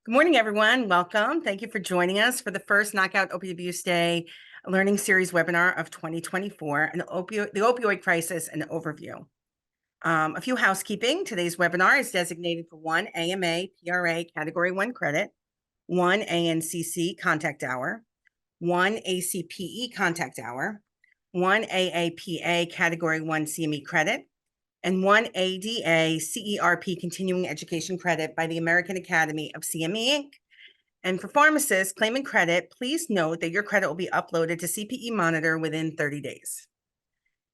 Good morning, everyone. Welcome. Thank you for joining us for the first Knockout Opioid Abuse Day Learning Series webinar of 2024, and the opioid crisis and overview. A few housekeeping. Today's webinar is designated for one AMA PRA Category 1 credit, one ANCC contact hour, one ACPE contact hour, one AAPA Category 1 CME credit, and one ADA CERP continuing education credit by the American Academy of CME Inc. And for pharmacists claiming credit, please note that your credit will be uploaded to CPE Monitor within 30 days.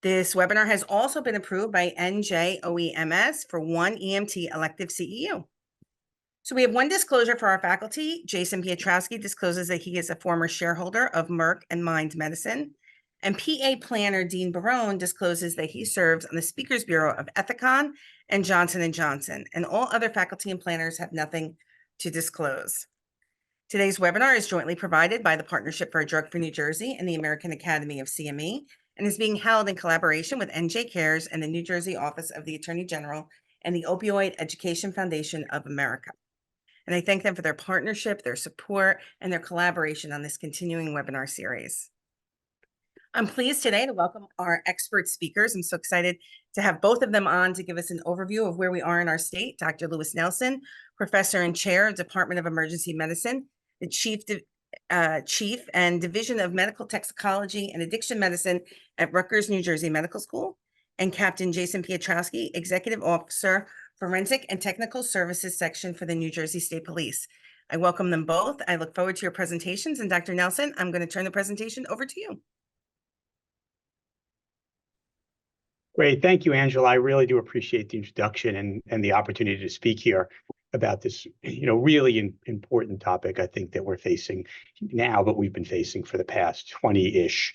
This webinar has also been approved by NJOEMS for one EMT elective CEU. So we have one disclosure for our faculty. Jason Piotrowski discloses that he is a former shareholder of Merck and Mind Medicine. And PA Planner Dean Barone discloses that he serves on the Speakers Bureau of Ethicon and Johnson & Johnson, and all other faculty and planners have nothing to disclose. Today's webinar is jointly provided by the Partnership for a Drug Free New Jersey and the American Academy of CME, and is being held in collaboration with NJ Cares and the New Jersey Office of the Attorney General and the Opioid Education Foundation of America. And I thank them for their partnership, their support, and their collaboration on this continuing webinar series. I'm pleased today to welcome our expert speakers. I'm so excited to have both of them on to give us an overview of where we are in our state. Dr. Lewis Nelson, Professor and Chair of Department of Emergency Medicine, the Chief and Division of Medical Toxicology and Addiction Medicine at Rutgers, New Jersey Medical School, and Captain Jason Piotrowski, Executive Officer, Forensic and Technical Services Section for the New Jersey State Police. I welcome them both. I look forward to your presentations. And Dr. Nelson, I'm going to turn the presentation over to you. Great. Thank you, Angela. I really do appreciate the introduction and the opportunity to speak here about this, really important topic, I think, that we're facing now, but we've been facing for the past 20-ish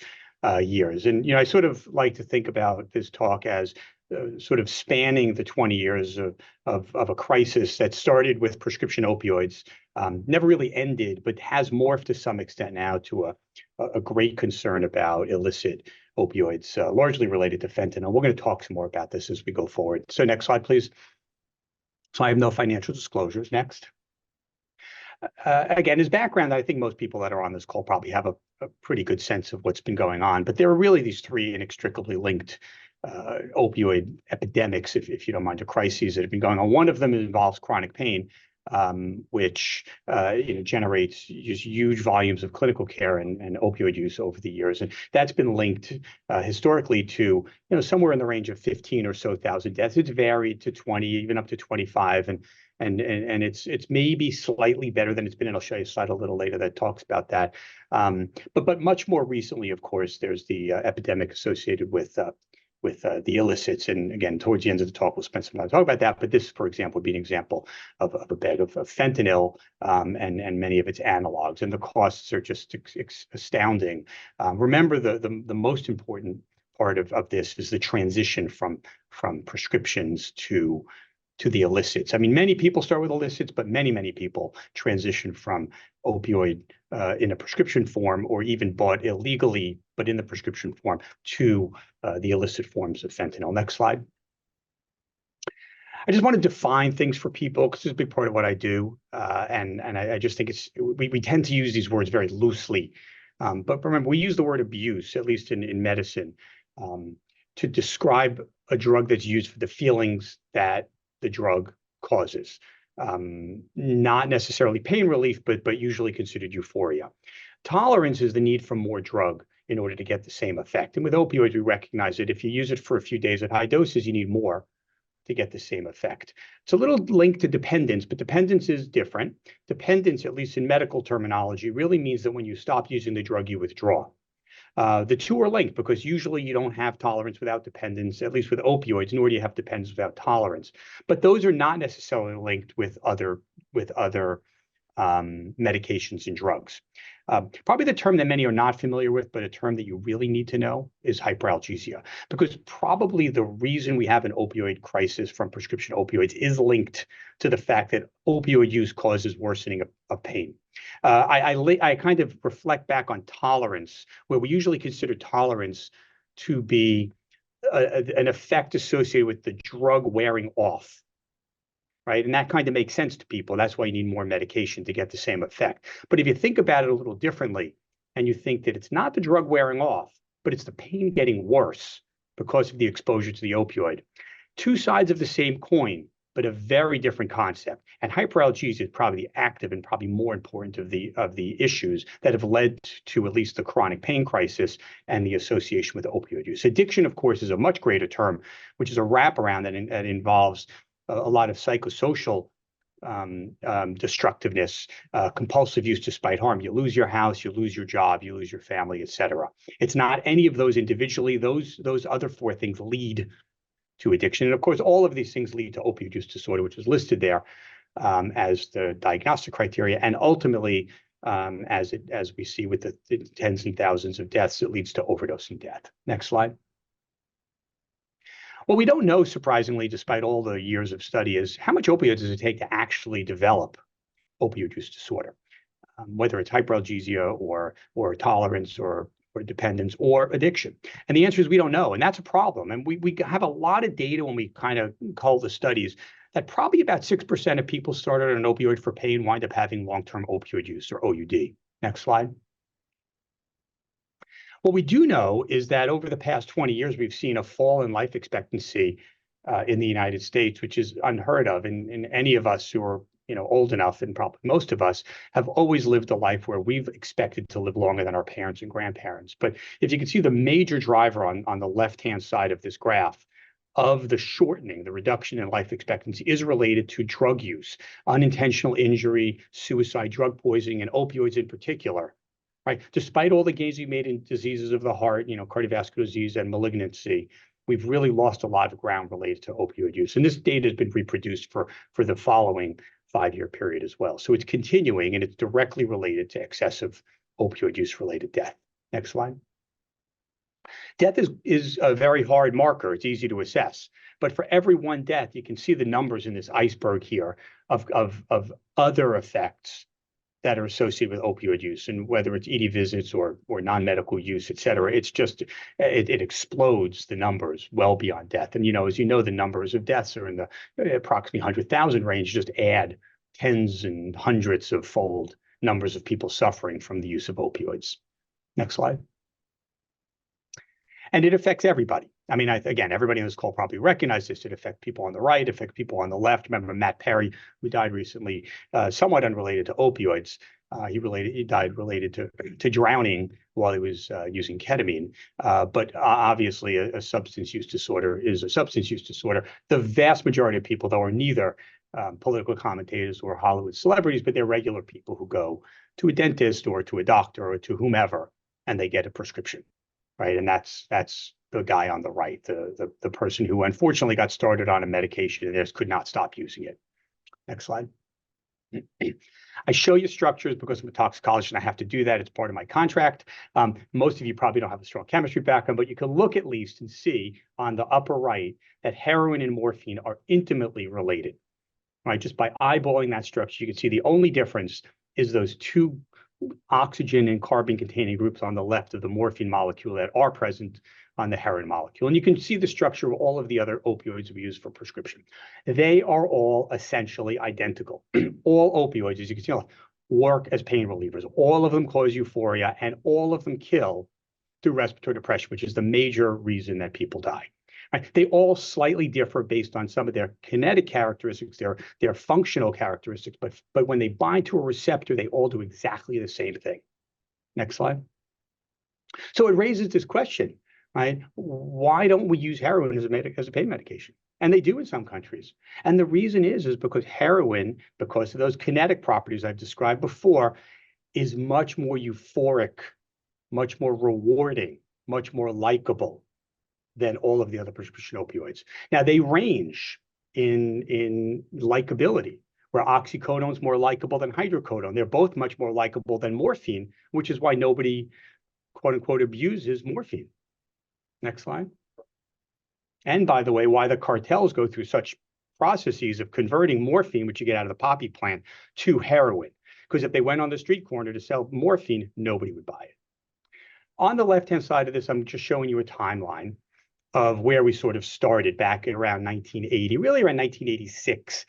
years. And, I sort of like to think about this talk as sort of spanning the 20 years of a crisis that started with prescription opioids, never really ended, but has morphed to some extent now to a great concern about illicit opioids, largely related to fentanyl. We're going to talk some more about this as we go forward. So next slide, please. So I have no financial disclosures. Next. Again, as background, I think most people that are on this call probably have a pretty good sense of what's been going on, but there are really these three inextricably linked opioid epidemics, if you don't mind, or crises that have been going on. One of them involves chronic pain, which generates just huge volumes of clinical care and opioid use over the years, and that's been linked historically to somewhere in the range of 15 or so thousand deaths. It's varied to 20, even up to 25, and it's maybe slightly better than it's been, and I'll show you a slide a little later that talks about that. But much more recently, of course, there's the epidemic associated with the illicits. And again, towards the end of the talk, we'll spend some time talking about that. But this, for example, would be an example of a bag of fentanyl and many of its analogs. And the costs are just astounding. Remember, the most important part of this is the transition from prescriptions to the illicits. I mean, many people start with illicits, but many people transition from opioid in a prescription form, or even bought illegally, but in the prescription form, to the illicit forms of fentanyl. Next slide. I just want to define things for people because it's a big part of what I do, and I just think we tend to use these words very loosely, but remember, we use the word abuse, at least in medicine, to describe a drug that's used for the feelings that the drug causes. Not necessarily pain relief, but usually considered euphoria. Tolerance is the need for more drug in order to get the same effect. And with opioids, we recognize that if you use it for a few days at high doses, you need more to get the same effect. It's a little linked to dependence, but dependence is different. Dependence, at least in medical terminology, really means that when you stop using the drug, you withdraw. The two are linked because usually you don't have tolerance without dependence, at least with opioids, nor do you have dependence without tolerance. But those are not necessarily linked with other medications and drugs. Probably the term that many are not familiar with, but a term that you really need to know, is hyperalgesia, because probably the reason we have an opioid crisis from prescription opioids is linked to the fact that opioid use causes worsening of pain. I kind of reflect back on tolerance, where we usually consider tolerance to be an effect associated with the drug wearing off. right? And that kind of makes sense to people. That's why you need more medication to get the same effect. But if you think about it a little differently, and you think that it's not the drug wearing off, but it's the pain getting worse because of the exposure to the opioid, two sides of the same coin, but a very different concept. And hyperalgesia is probably the active and probably more important of the issues that have led to at least the chronic pain crisis and the association with opioid use. Addiction, of course, is a much greater term, which is a wraparound that involves a lot of psychosocial destructiveness, compulsive use despite harm. You lose your house, you lose your job, you lose your family, etc. It's not any of those individually. Those other four things lead to addiction. And of course, all of these things lead to opioid use disorder, which is listed there as the diagnostic criteria. And ultimately, as we see with the tens and thousands of deaths, it leads to overdose and death. Next slide. What we don't know, surprisingly, despite all the years of study, is how much opioids does it take to actually develop opioid use disorder, whether it's hyperalgesia or tolerance or dependence or addiction. And the answer is we don't know. And that's a problem. And we have a lot of data when we kind of cull the studies that probably about 6% of people started on an opioid for pain wind up having long-term opioid use or OUD. Next slide. What we do know is that over the past 20 years, we've seen a fall in life expectancy in the United States, which is unheard of. And any of us who are old enough, and probably most of us, have always lived a life where we've expected to live longer than our parents and grandparents. But if you can see the major driver on the left-hand side of this graph of the shortening, the reduction in life expectancy is related to drug use, unintentional injury, suicide, drug poisoning, and opioids in particular. Right? Despite all the gains we made in diseases of the heart, cardiovascular disease and malignancy, we've really lost a lot of ground related to opioid use. And this data has been reproduced for the following 5-year period as well. So it's continuing, and it's directly related to excessive opioid use-related death. Next slide. Death is a very hard marker. It's easy to assess. But for every one death, you can see the numbers in this iceberg here of other effects that are associated with opioid use, and whether it's ED visits or non-medical use, et cetera, it's just, it explodes the numbers well beyond death. And, as you know, the numbers of deaths are in the approximately 100,000 range. Just add tens and hundreds of fold numbers of people suffering from the use of opioids. Next slide. And it affects everybody. I mean, again, everybody on this call probably recognizes this. It affects people on the right, affects people on the left. Remember Matt Perry, who died recently, somewhat unrelated to opioids. He died related to drowning while he was using ketamine. But obviously, a substance use disorder is a substance use disorder. The vast majority of people, though, are neither political commentators or Hollywood celebrities, but they're regular people who go to a dentist or to a doctor or to whomever, and they get a prescription. Right, and that's the guy on the right, the person who unfortunately got started on a medication and just could not stop using it. Next slide. I show you structures because I'm a toxicologist and I have to do that. It's part of my contract. Most of you probably don't have a strong chemistry background, but you can look at least and see on the upper right that heroin and morphine are intimately related. Right, just by eyeballing that structure, you can see the only difference is those two oxygen and carbon containing groups on the left of the morphine molecule that are present on the heroin molecule. And you can see the structure of all of the other opioids we use for prescription. They are all essentially identical. All opioids, as you can see, work as pain relievers. All of them cause euphoria, and all of them kill through respiratory depression, which is the major reason that people die. Right? They all slightly differ based on some of their kinetic characteristics, their functional characteristics, but when they bind to a receptor, they all do exactly the same thing. Next slide. So it raises this question, right? Why don't we use heroin as a pain medication? And they do in some countries. And the reason is because heroin, because of those kinetic properties I've described before, is much more euphoric, much more rewarding, much more likable than all of the other prescription opioids. Now, they range in likability, where oxycodone is more likable than hydrocodone. They're both much more likable than morphine, which is why nobody, quote unquote, abuses morphine. Next slide. And by the way, why the cartels go through such processes of converting morphine, which you get out of the poppy plant, to heroin. Because if they went on the street corner to sell morphine, nobody would buy it. On the left-hand side of this, I'm just showing you a timeline of where we sort of started back in around 1980, really around 1986,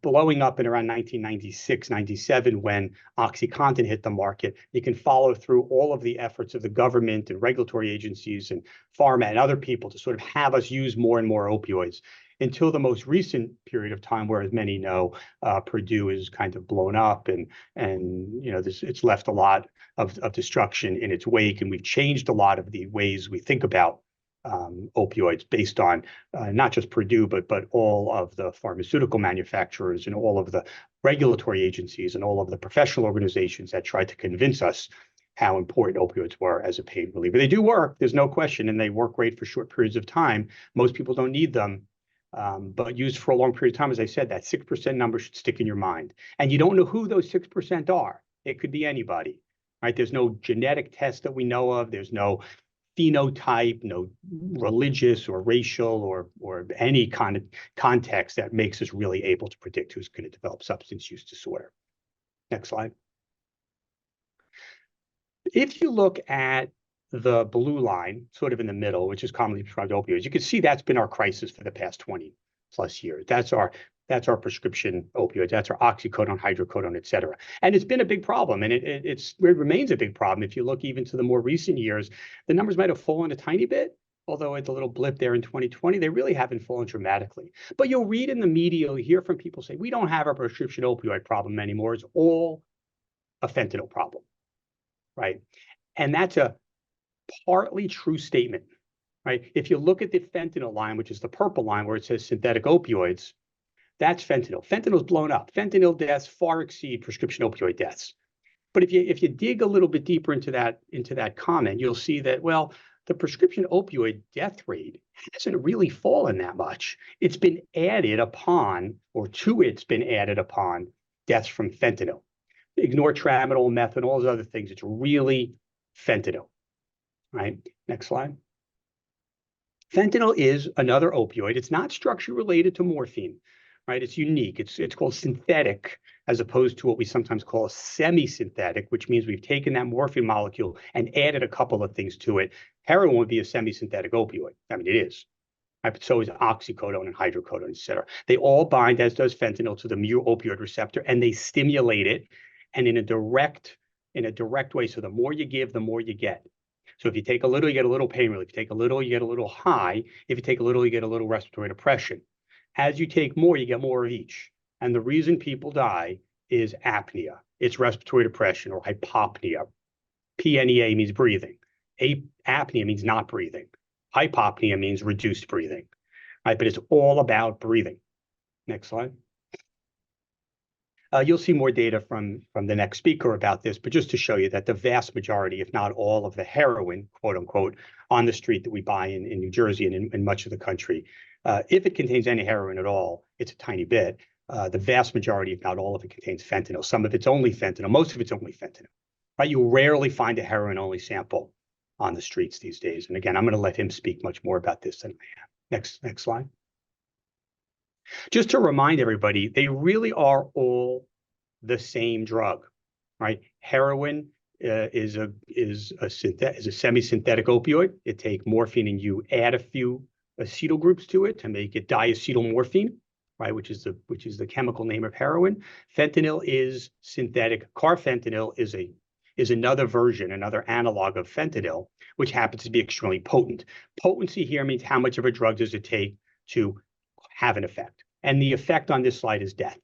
blowing up in around 1996, 97, when OxyContin hit the market. You can follow through all of the efforts of the government and regulatory agencies and pharma and other people to sort of have us use more and more opioids until the most recent period of time, where, as many know, Purdue is kind of blown up, and it's left a lot of destruction in its wake, and we've changed a lot of the ways we think about opioids based on not just Purdue, but all of the pharmaceutical manufacturers and all of the regulatory agencies and all of the professional organizations that tried to convince us how important opioids were as a pain reliever. They do work, there's no question, and they work great for short periods of time. Most people don't need them, but used for a long period of time, as I said, that 6% number should stick in your mind. And you don't know who those 6% are. It could be anybody, right? There's no genetic test that we know of. There's no phenotype, no religious or racial or any kind of context that makes us really able to predict who's going to develop substance use disorder. Next slide. If you look at the blue line, sort of in the middle, which is commonly prescribed opioids, you can see that's been our crisis for the past 20 plus years. That's our prescription opioids. That's our oxycodone, hydrocodone, et cetera. And it's been a big problem, and it remains a big problem. If you look even to the more recent years, the numbers might have fallen a tiny bit, although it's a little blip there in 2020. They really haven't fallen dramatically. But you'll read in the media, you'll hear from people say, we don't have a prescription opioid problem anymore. It's all a fentanyl problem, right? And that's a partly true statement, right? If you look at the fentanyl line, which is the purple line where it says synthetic opioids, that's fentanyl. Fentanyl's blown up. Fentanyl deaths far exceed prescription opioid deaths. But if you dig a little bit deeper into that comment, you'll see that, well, the prescription opioid death rate hasn't really fallen that much. It's been added upon, or to it's been added upon, deaths from fentanyl. Ignore tramadol, methadone, all those other things. It's really fentanyl, right? Next slide. Fentanyl is another opioid. It's not structure related to morphine, right? It's unique. It's called synthetic, as opposed to what we sometimes call a semi-synthetic, which means we've taken that morphine molecule and added a couple of things to it. Heroin would be a semi-synthetic opioid. I mean, it is. Right? But so is oxycodone and hydrocodone, et cetera. They all bind, as does fentanyl, to the mu opioid receptor, and they stimulate it, and in a direct way. So the more you give, the more you get. So if you take a little, you get a little pain relief. If you take a little, you get a little high. If you take a little, you get a little respiratory depression. As you take more, you get more of each. And the reason people die is apnea. It's respiratory depression or hypopnea. PNEA means breathing. Apnea means not breathing. Hypopnea means reduced breathing. Right? But it's all about breathing. Next slide. You'll see more data from the next speaker about this, but just to show you that the vast majority, if not all of the heroin, quote unquote, on the street that we buy in New Jersey and in much of the country, if it contains any heroin at all, it's a tiny bit. The vast majority, if not all of it, contains fentanyl. Some of it's only fentanyl. Most of it's only fentanyl. Right? You'll rarely find a heroin-only sample on the streets these days. And again, I'm going to let him speak much more about this than I am. Next slide. Just to remind everybody, they really are all the same drug, right? Heroin is a semi-synthetic opioid. You take morphine and you add a few acetyl groups to it to make it diacetylmorphine, right? Which is the chemical name of heroin. Fentanyl is synthetic. Carfentanil is another version, another analog of fentanyl, which happens to be extremely potent. Potency here means how much of a drug does it take to have an effect. And the effect on this slide is death.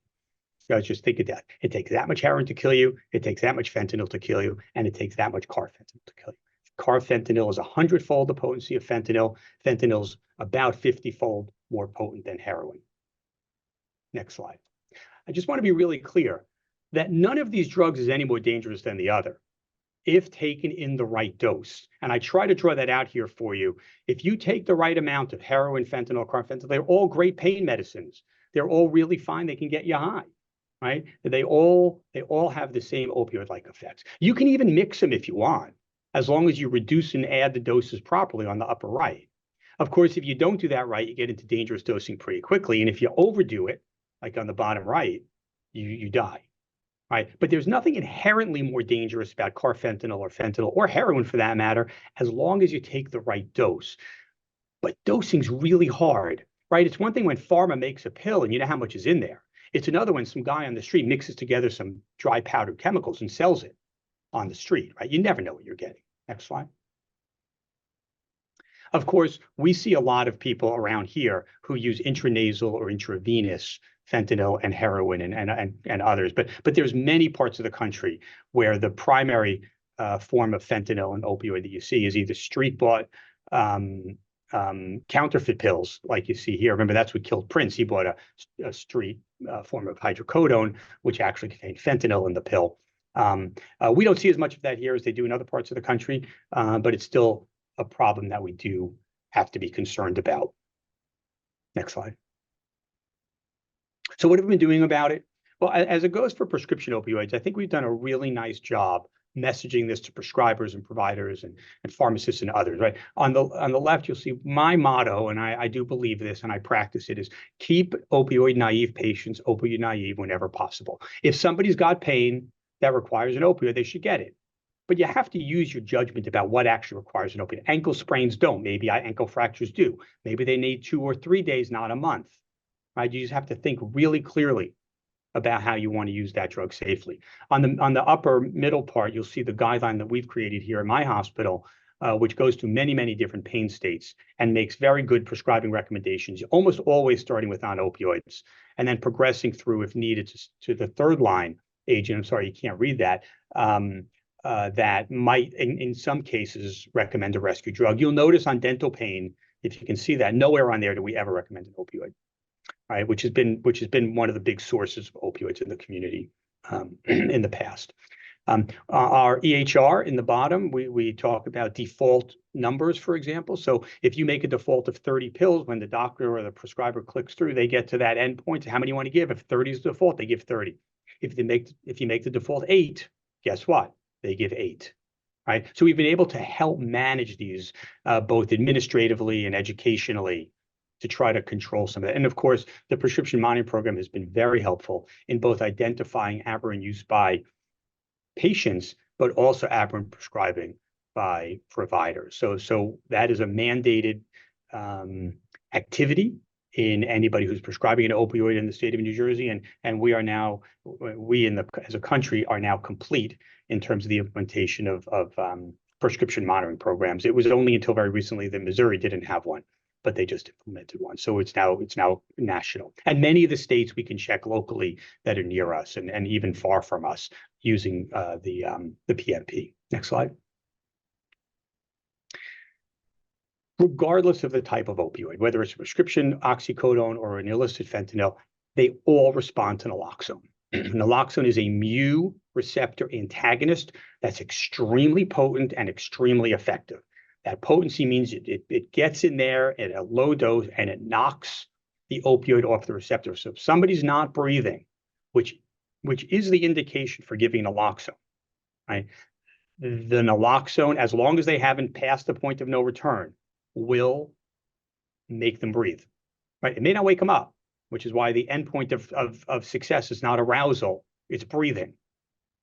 So just think of death. It takes that much heroin to kill you. It takes that much fentanyl to kill you. And it takes that much carfentanil to kill you. Carfentanil is 100-fold the potency of fentanyl. Fentanyl's about 50-fold more potent than heroin. Next slide. I just want to be really clear that none of these drugs is any more dangerous than the other if taken in the right dose. And I try to draw that out here for you. If you take the right amount of heroin, fentanyl, carfentanil, they're all great pain medicines. They're all really fine. They can get you high, right? They all have the same opioid-like effects. You can even mix them if you want, as long as you reduce and add the doses properly on the upper right. Of course, if you don't do that right, you get into dangerous dosing pretty quickly. And if you overdo it, like on the bottom right, you die. Right? But there's nothing inherently more dangerous about carfentanil or fentanyl or heroin for that matter, as long as you take the right dose. but dosing's really hard, right? It's one thing when pharma makes a pill and you know how much is in there. It's another when some guy on the street mixes together some dry powdered chemicals and sells it on the street, right? You never know what you're getting. Next slide. Of course, we see a lot of people around here who use intranasal or intravenous fentanyl and heroin and others, but there's many parts of the country where the primary form of fentanyl and opioid that you see is either street bought counterfeit pills, like you see here. Remember, that's what killed Prince. He bought a street form of hydrocodone, which actually contained fentanyl in the pill. We don't see as much of that here as they do in other parts of the country, but it's still a problem that we do have to be concerned about. Next slide. So what have we been doing about it? Well, as it goes for prescription opioids, I think we've done a really nice job messaging this to prescribers and providers and pharmacists and others, right? On the left, you'll see my motto, and I do believe this and I practice it, is keep opioid naive patients opioid naive whenever possible. If somebody's got pain that requires an opioid, they should get it. But you have to use your judgment about what actually requires an opioid. Ankle sprains don't. Maybe ankle fractures do. Maybe they need 2 or 3 days, not a month. Right? You just have to think really clearly about how you want to use that drug safely. On the upper middle part, you'll see the guideline that we've created here in my hospital, which goes to many, many different pain states and makes very good prescribing recommendations, almost always starting with non-opioids, and then progressing through, if needed, to the third line agent. I'm sorry, you can't read that. That might, in some cases, recommend a rescue drug. You'll notice on dental pain, if you can see that, nowhere on there do we ever recommend an opioid, right? Which has been one of the big sources of opioids in the community in the past. Our EHR in the bottom, we talk about default numbers, for example. So if you make a default of 30 pills, when the doctor or the prescriber clicks through, they get to that endpoint. How many you want to give? If 30 is the default, they give 30. If you make the default 8, guess what? They give 8, right? So we've been able to help manage these both administratively and educationally to try to control some of that. And of course, the prescription monitoring program has been very helpful in both identifying aberrant use by patients, but also aberrant prescribing by providers. So that is a mandated activity in anybody who's prescribing an opioid in the state of New Jersey, and we are now, as a country are now complete in terms of the implementation of prescription monitoring programs. It was only until very recently that Missouri didn't have one, but they just implemented one. So it's now national. And many of the states we can check locally that are near us and even far from us using the PMP. Next slide. Regardless of the type of opioid, whether it's a prescription oxycodone or an illicit fentanyl, they all respond to naloxone. Naloxone is a mu receptor antagonist that's extremely potent and extremely effective. That potency means it gets in there at a low dose and it knocks the opioid off the receptor. So if somebody's not breathing, which is the indication for giving naloxone, right? The naloxone, as long as they haven't passed the point of no return, will make them breathe, right? It may not wake them up, which is why the endpoint of success is not arousal, it's breathing,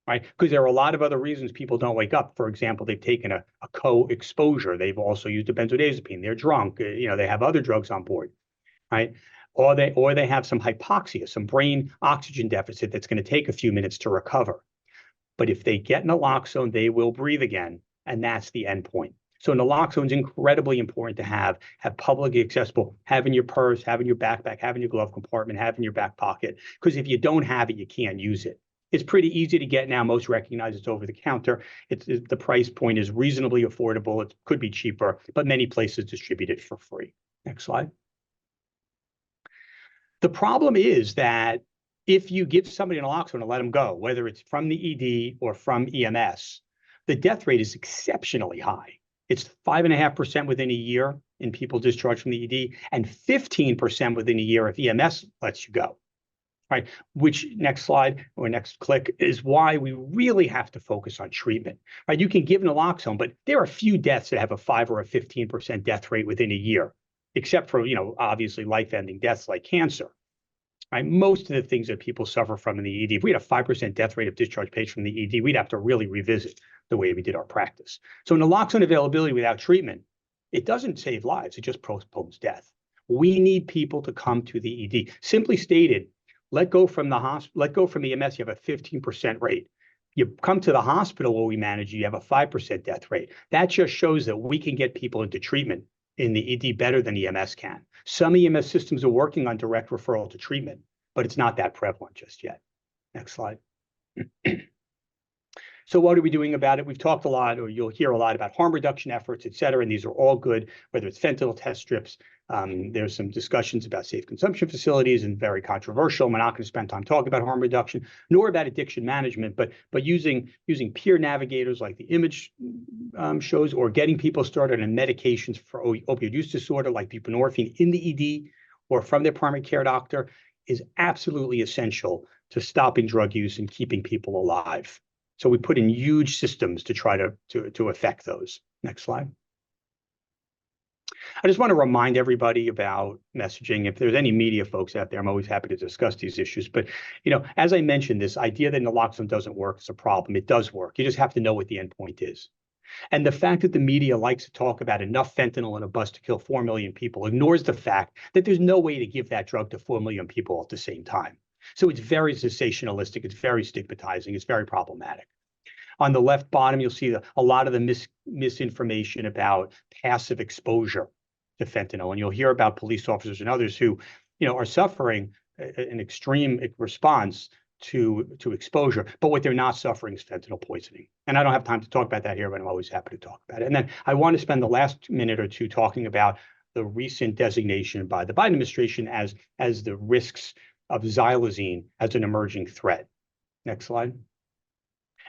right? Because there are a lot of other reasons people don't wake up. For example, they've taken a co-exposure. They've also used a benzodiazepine. They're drunk. They have other drugs on board, right? Or they have some hypoxia, some brain oxygen deficit that's going to take a few minutes to recover. But if they get naloxone, they will breathe again, and that's the endpoint. So naloxone is incredibly important to have publicly accessible, have in your purse, have in your backpack, have in your glove compartment, have in your back pocket. Because if you don't have it, you can't use it. It's pretty easy to get now. Most recognize it's over the counter. The price point is reasonably affordable. It could be cheaper, but many places distribute it for free. Next slide. The problem is that if you give somebody naloxone and let them go, whether it's from the ED or from EMS, the death rate is exceptionally high. It's 5.5% within a year in people discharged from the ED and 15% within a year if EMS lets you go, right? Which, next slide or next click, is why we really have to focus on treatment, right? You can give naloxone, but there are a few deaths that have a 5 or a 15% death rate within a year, except for, obviously life-ending deaths like cancer. Right? Most of the things that people suffer from in the ED, if we had a 5% death rate of discharged patients from the ED, we'd have to really revisit the way we did our practice. So naloxone availability without treatment It doesn't save lives. It just postpones death. We need people to come to the ED. Simply stated, let go from the hospital, let go from the EMS, you have a 15% rate. You come to the hospital where we manage, you have a 5% death rate. That just shows that we can get people into treatment in the ED better than EMS can. Some EMS systems are working on direct referral to treatment, but it's not that prevalent just yet. Next slide. So what are we doing about it? We've talked a lot, or you'll hear a lot about harm reduction efforts, et cetera, and these are all good, whether it's fentanyl test strips. There's some discussions about safe consumption facilities and very controversial. We're not going to spend time talking about harm reduction, nor about addiction management, but using peer navigators like the image shows, or getting people started on medications for opioid use disorder like buprenorphine in the ED or from their primary care doctor is absolutely essential to stopping drug use and keeping people alive. So we put in huge systems to try to affect those. Next slide. I just want to remind everybody about messaging. If there's any media folks out there, I'm always happy to discuss these issues. But, as I mentioned, this idea that naloxone doesn't work is a problem. It does work. You just have to know what the endpoint is. And the fact that the media likes to talk about enough fentanyl in a bus to kill 4 million people ignores the fact that there's no way to give that drug to 4 million people at the same time. So it's very sensationalistic. It's very stigmatizing. It's very problematic. On the left bottom, you'll see a lot of the misinformation about passive exposure to fentanyl. And you'll hear about police officers and others who, are suffering an extreme response to exposure. But what they're not suffering is fentanyl poisoning. And I don't have time to talk about that here, but I'm always happy to talk about it. And then I want to spend the last minute or two talking about the recent designation by the Biden administration as the risks of xylazine as an emerging threat. Next slide.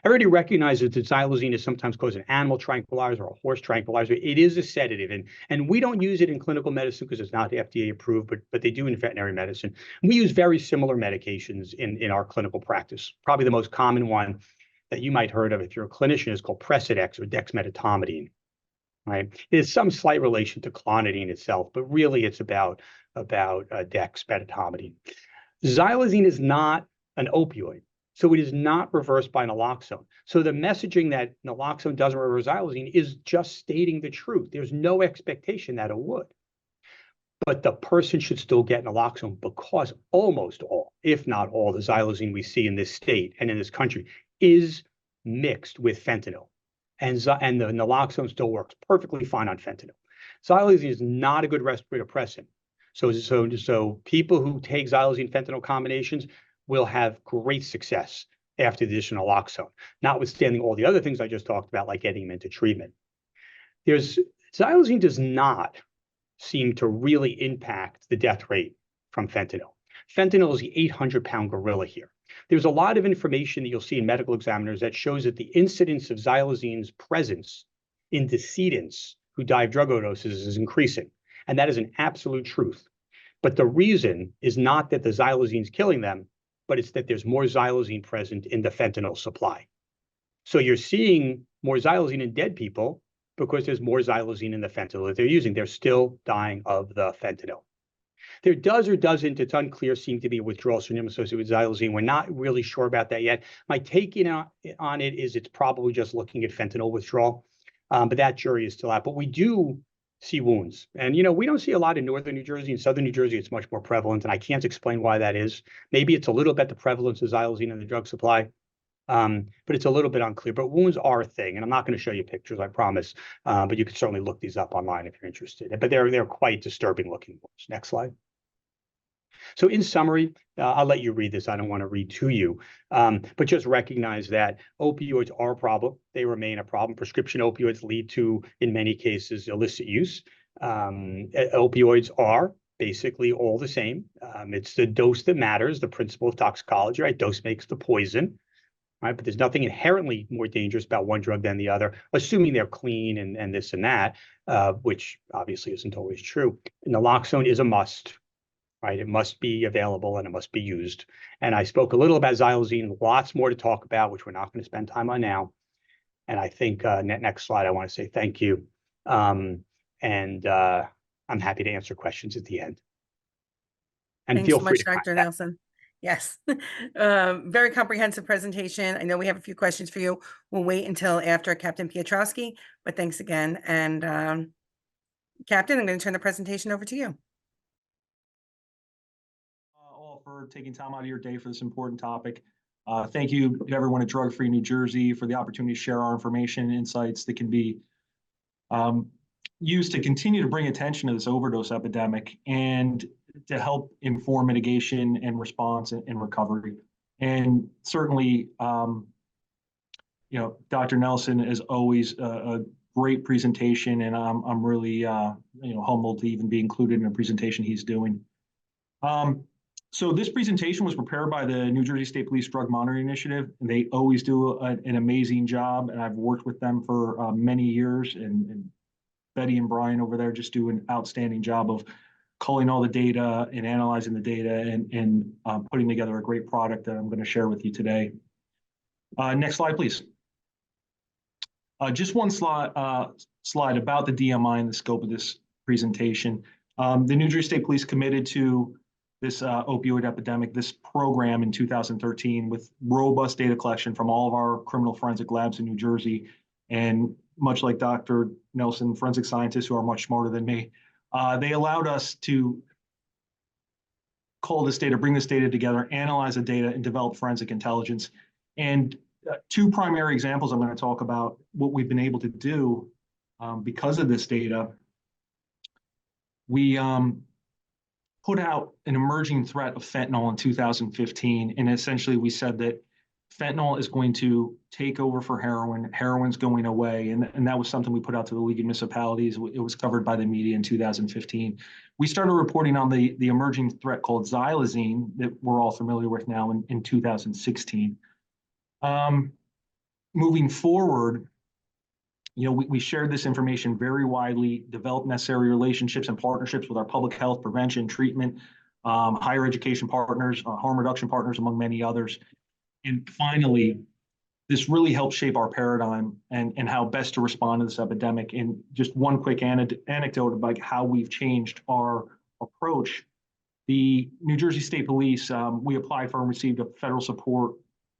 Everybody recognizes that xylazine is sometimes called an animal tranquilizer or a horse tranquilizer. It is a sedative, and we don't use it in clinical medicine because it's not FDA approved, but they do in veterinary medicine. We use very similar medications in our clinical practice. Probably the most common one that you might heard of if you're a clinician is called Precedex or dexmedetomidine. Right? There's some slight relation to clonidine itself, but really it's about dexmedetomidine. Xylazine is not an opioid. So it is not reversed by naloxone. So the messaging that naloxone doesn't reverse xylazine is just stating the truth. There's no expectation that it would. But the person should still get naloxone because almost all, if not all, the xylazine we see in this state and in this country is mixed with fentanyl. And the naloxone still works perfectly fine on fentanyl. Xylazine is not a good respiratory depressant. So people who take xylazine fentanyl combinations will have great success after the addition of naloxone, notwithstanding all the other things I just talked about, like getting them into treatment. Xylazine does not seem to really impact the death rate from fentanyl. Fentanyl is the 800-pound gorilla here. There's a lot of information that you'll see in medical examiners that shows that the incidence of xylazine's presence in decedents who die of drug overdoses is increasing. And that is an absolute truth. But the reason is not that the xylazine is killing them, but it's that there's more xylazine present in the fentanyl supply. So you're seeing more xylazine in dead people because there's more xylazine in the fentanyl that they're using. They're still dying of the fentanyl. There does or doesn't, it's unclear, seem to be a withdrawal syndrome associated with xylazine. We're not really sure about that yet. My take on it is it's probably just looking at fentanyl withdrawal, but that jury is still out. But we do see wounds. And, we don't see a lot in northern New Jersey. In southern New Jersey, it's much more prevalent, and I can't explain why that is. Maybe it's a little bit the prevalence of xylazine in the drug supply, but it's a little bit unclear. But wounds are a thing, and I'm not going to show you pictures, I promise, but you can certainly look these up online if you're interested. But they're quite disturbing looking wounds. Next slide. So in summary, I'll let you read this. I don't want to read to you, but just recognize that opioids are a problem. They remain a problem. Prescription opioids lead to, in many cases, illicit use. Opioids are basically all the same. It's the dose that matters, the principle of toxicology, right? Dose makes the poison, right? But there's nothing inherently more dangerous about one drug than the other, assuming they're clean and this and that, which obviously isn't always true. Naloxone is a must. Right, it must be available and it must be used. And I spoke a little about xylazine, lots more to talk about, which we're not going to spend time on now. And I think next slide, I want to say thank you. I'm happy to answer questions at the end. And Thanks feel so free much, to Dr. contact. Nelson. Yes, very comprehensive presentation. I know we have a few questions for you. We'll wait until after Captain Piotrowski, but thanks again. And Captain, I'm going to turn the presentation over to you. All for taking time out of your day for this important topic. Thank you to everyone at Drug Free New Jersey for the opportunity to share our information and insights that can be used to continue to bring attention to this overdose epidemic and to help inform mitigation and response and recovery. And certainly, Dr. Nelson is always a great presentation, and I'm really humbled to even be included in a presentation he's doing. So this presentation was prepared by the New Jersey State Police Drug Monitoring Initiative, and they always do an amazing job, and I've worked with them for many years, and Betty and Brian over there just do an outstanding job of culling all the data and analyzing the data and putting together a great product that I'm going to share with you today. Next slide, please. Just one slide about the DMI and the scope of this presentation. The New Jersey State Police committed to this opioid epidemic, this program in 2013 with robust data collection from all of our criminal forensic labs in New Jersey. And much like Dr. Nelson, forensic scientists who are much smarter than me, they allowed us to cull this data, bring this data together, analyze the data, and develop forensic intelligence. And two primary examples I'm going to talk about what we've been able to do because of this data. We put out an emerging threat of fentanyl in 2015, and essentially we said that fentanyl is going to take over for heroin, heroin's going away, and that was something we put out to the League of Municipalities. It was covered by the media in 2015. We started reporting on the emerging threat called xylazine that we're all familiar with now in 2016. Moving forward, we shared this information very widely, developed necessary relationships and partnerships with our public health, prevention, treatment, higher education partners, harm reduction partners, among many others. And finally, this really helped shape our paradigm and how best to respond to this epidemic. And just one quick anecdote about how we've changed our approach. The New Jersey State Police, we applied for and received a federal support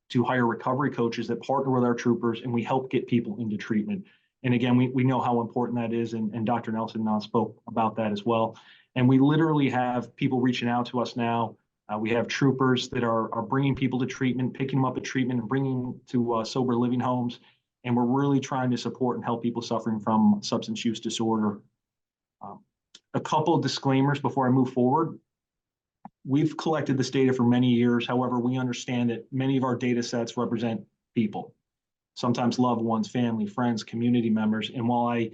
to hire recovery coaches that partner with our troopers, and we help get people into treatment. And again, we know how important that is, and Dr. Nelson spoke about that as well. And we literally have people reaching out to us now. We have troopers that are bringing people to treatment, picking them up at treatment, and bringing to sober living homes. And we're really trying to support and help people suffering from substance use disorder. A couple of disclaimers before I move forward. We've collected this data for many years. However, we understand that many of our data sets represent people, sometimes loved ones, family, friends, community members. And while I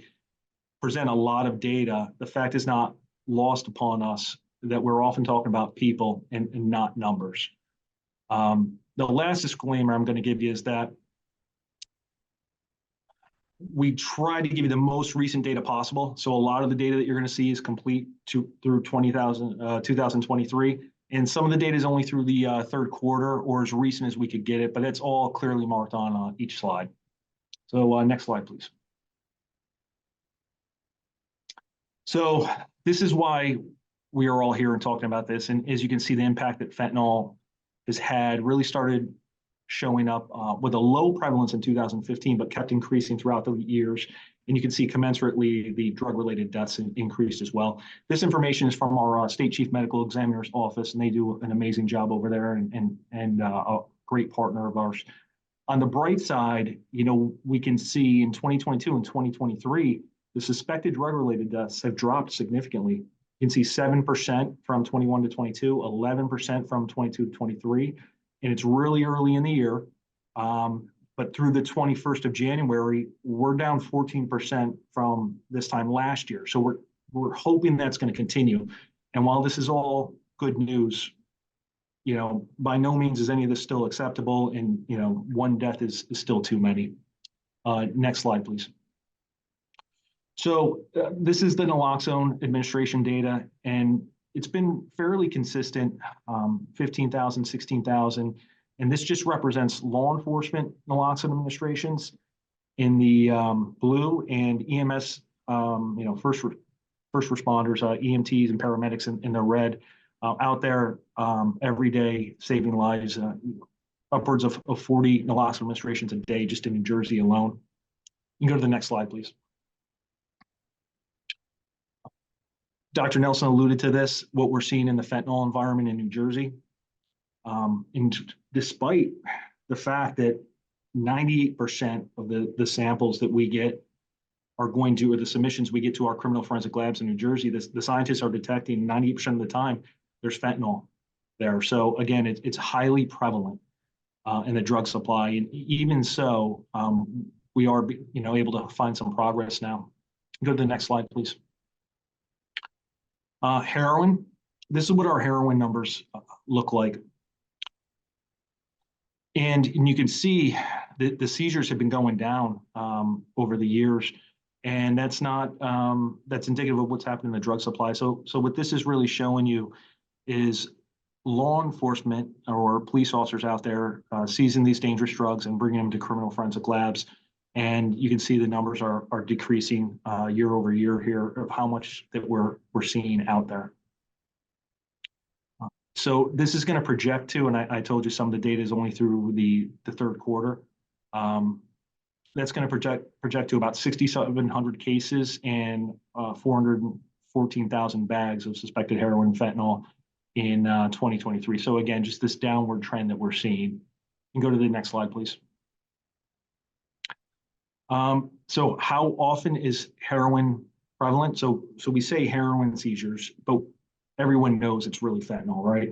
present a lot of data, the fact is not lost upon us that we're often talking about people and not numbers. The last disclaimer I'm going to give you is that we try to give you the most recent data possible. So a lot of the data that you're going to see is complete through 2023. And some of the data is only through the third quarter or as recent as we could get it, but it's all clearly marked on each slide. So next slide, please. So this is why we are all here and talking about this. And as you can see, the impact that fentanyl has had really started showing up with a low prevalence in 2015, but kept increasing throughout the years. And you can see commensurately the drug-related deaths increased as well. This information is from our state chief medical examiner's office, and they do an amazing job over there and a great partner of ours. On the bright side, we can see in 2022 and 2023, the suspected drug-related deaths have dropped significantly. You can see 7% from 21 to 22, 11% from 22 to 23. And it's really early in the year. But through the 21st of January, we're down 14% from this time last year. So we're hoping that's going to continue. And while this is all good news, by no means is any of this still acceptable. And, one death is still too many. Next slide, please. So this is the naloxone administration data, and it's been fairly consistent, 15,000, 16,000, and this just represents law enforcement naloxone administrations in the blue, and EMS, first responders, EMTs and paramedics in the red, out there every day saving lives, upwards of 40 naloxone administrations a day just in New Jersey alone. You can go to the next slide, please. Dr. Nelson alluded to this, what we're seeing in the fentanyl environment in New Jersey. And despite the fact that 98% of the samples that we get are going to, or the submissions we get to our criminal forensic labs in New Jersey, the scientists are detecting 98% of the time there's fentanyl there. So again, it's highly prevalent in the drug supply. And even so, we are able to find some progress now. Go to the next slide, please. Heroin. This is what our heroin numbers look like. And you can see that the seizures have been going down over the years. And that's not, that's indicative of what's happening in the drug supply. So what this is really showing you is law enforcement or police officers out there seizing these dangerous drugs and bringing them to criminal forensic labs. And you can see the numbers are decreasing year over year here of how much that we're seeing out there. So this is going to project to, and I told you some of the data is only through the third quarter. That's going to project to about 6,700 cases and 414,000 bags of suspected heroin and fentanyl in 2023. So again, just this downward trend that we're seeing. You can go to the next slide, please. So how often is heroin prevalent? So we say heroin seizures, but everyone knows it's really fentanyl, right?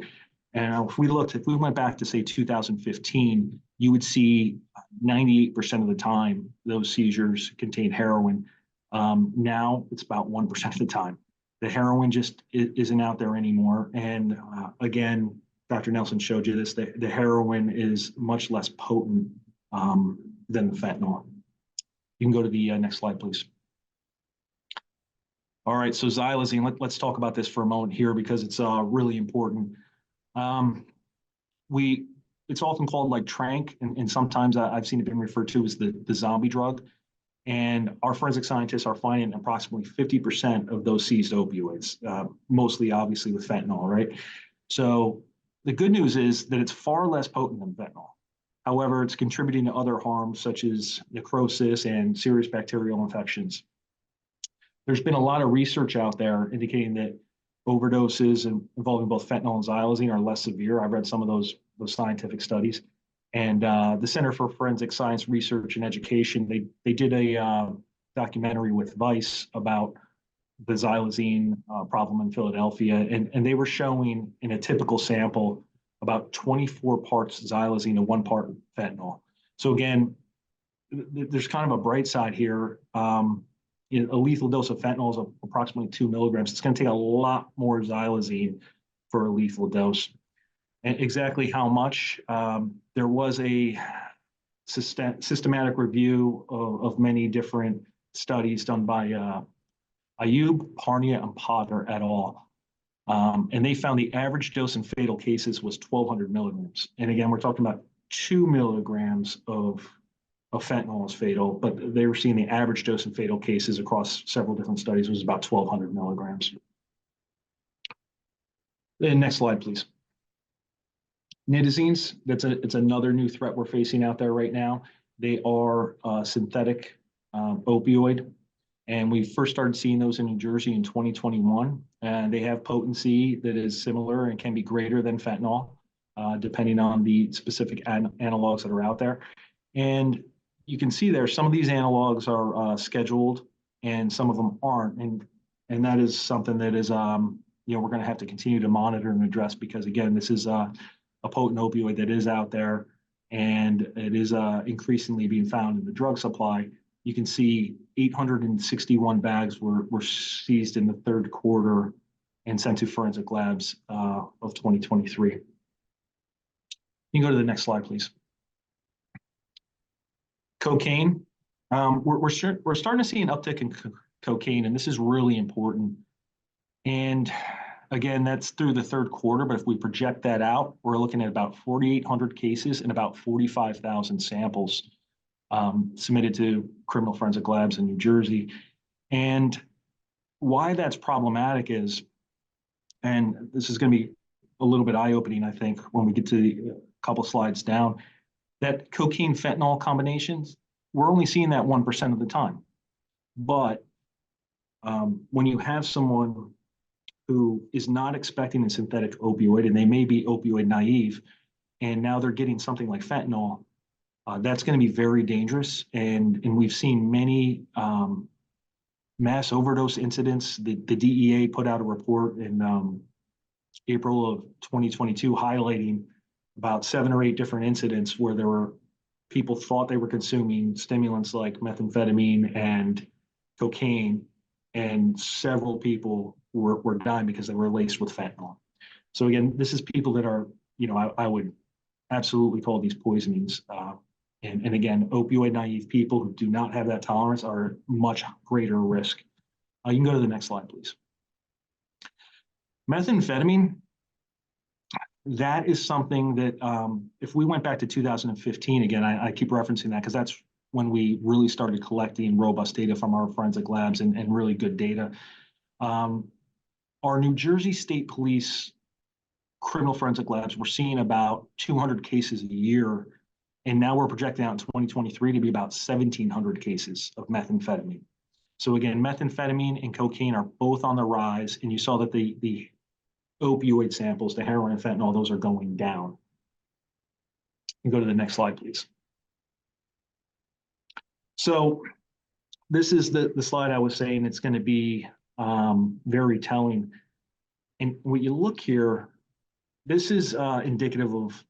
And if we went back to say 2015, you would see 98% of the time those seizures contain heroin. Now it's about 1% of the time. The heroin just isn't out there anymore. And again, Dr. Nelson showed you this, the heroin is much less potent than the fentanyl. You can go to the next slide, please. All right, so xylazine, let's talk about this for a moment here because it's really important. It's often called like tranq, and sometimes I've seen it being referred to as the zombie drug. And our forensic scientists are finding approximately 50% of those seized opioids, mostly obviously with fentanyl, right? So the good news is that it's far less potent than fentanyl. However, it's contributing to other harms such as necrosis and serious bacterial infections. There's been a lot of research out there indicating that overdoses involving both fentanyl and xylazine are less severe. I've read some of those scientific studies. And the Center for Forensic Science Research and Education, they did a documentary with Vice about the xylazine problem in Philadelphia. And they were showing in a typical sample about 24 parts xylazine to 1 part fentanyl. So again, there's kind of a bright side here. A lethal dose of fentanyl is approximately 2 milligrams. It's going to take a lot more xylazine for a lethal dose. And exactly how much? There was a systematic review of many different studies done by Ayub, Parnia, and Potter et al. And they found the average dose in fatal cases was 1,200 milligrams. And again, we're talking about 2 milligrams of fentanyl is fatal, but they were seeing the average dose in fatal cases across several different studies was about 1,200 milligrams. Then next slide, please. Nitazines, it's another new threat we're facing out there right now. They are a synthetic opioid, and we first started seeing those in New Jersey in 2021. And they have potency that is similar and can be greater than fentanyl, depending on the specific analogs that are out there. And you can see there, some of these analogs are scheduled and some of them aren't. And that is something that is, we're going to have to continue to monitor and address because, again, this is a potent opioid that is out there and it is increasingly being found in the drug supply. You can see 861 bags were seized in the third quarter and sent to forensic labs of 2023. You can go to the next slide, please. Cocaine. We're starting to see an uptick in cocaine, and this is really important. And again, that's through the third quarter, but if we project that out, we're looking at about 4,800 cases and about 45,000 samples submitted to criminal forensic labs in New Jersey. And why that's problematic is, and this is going to be a little bit eye-opening, I think, when we get to the couple slides down, that cocaine fentanyl combinations, we're only seeing that 1% of the time. But when you have someone who is not expecting a synthetic opioid, and they may be opioid naive, and now they're getting something like fentanyl, that's going to be very dangerous. And we've seen many mass overdose incidents. The DEA put out a report in April of 2022 highlighting about 7 or 8 different incidents where there were people thought they were consuming stimulants like methamphetamine and cocaine, and several people were dying because they were laced with fentanyl. So again, this is people that are, I would absolutely call these poisonings. And again, opioid naive people who do not have that tolerance are much greater risk. You can go to the next slide, please. Methamphetamine, that is something that if we went back to 2015, again, I keep referencing that because that's when we really started collecting robust data from our forensic labs and really good data. Our New Jersey State Police criminal forensic labs were seeing about 200 cases a year, and now we're projecting out in 2023 to be about 1,700 cases of methamphetamine. So again, methamphetamine and cocaine are both on the rise, and you saw that the opioid samples, the heroin and fentanyl, those are going down. You can go to the next slide, please. So this is the slide I was saying it's going to be very telling. And when you look here, this is indicative of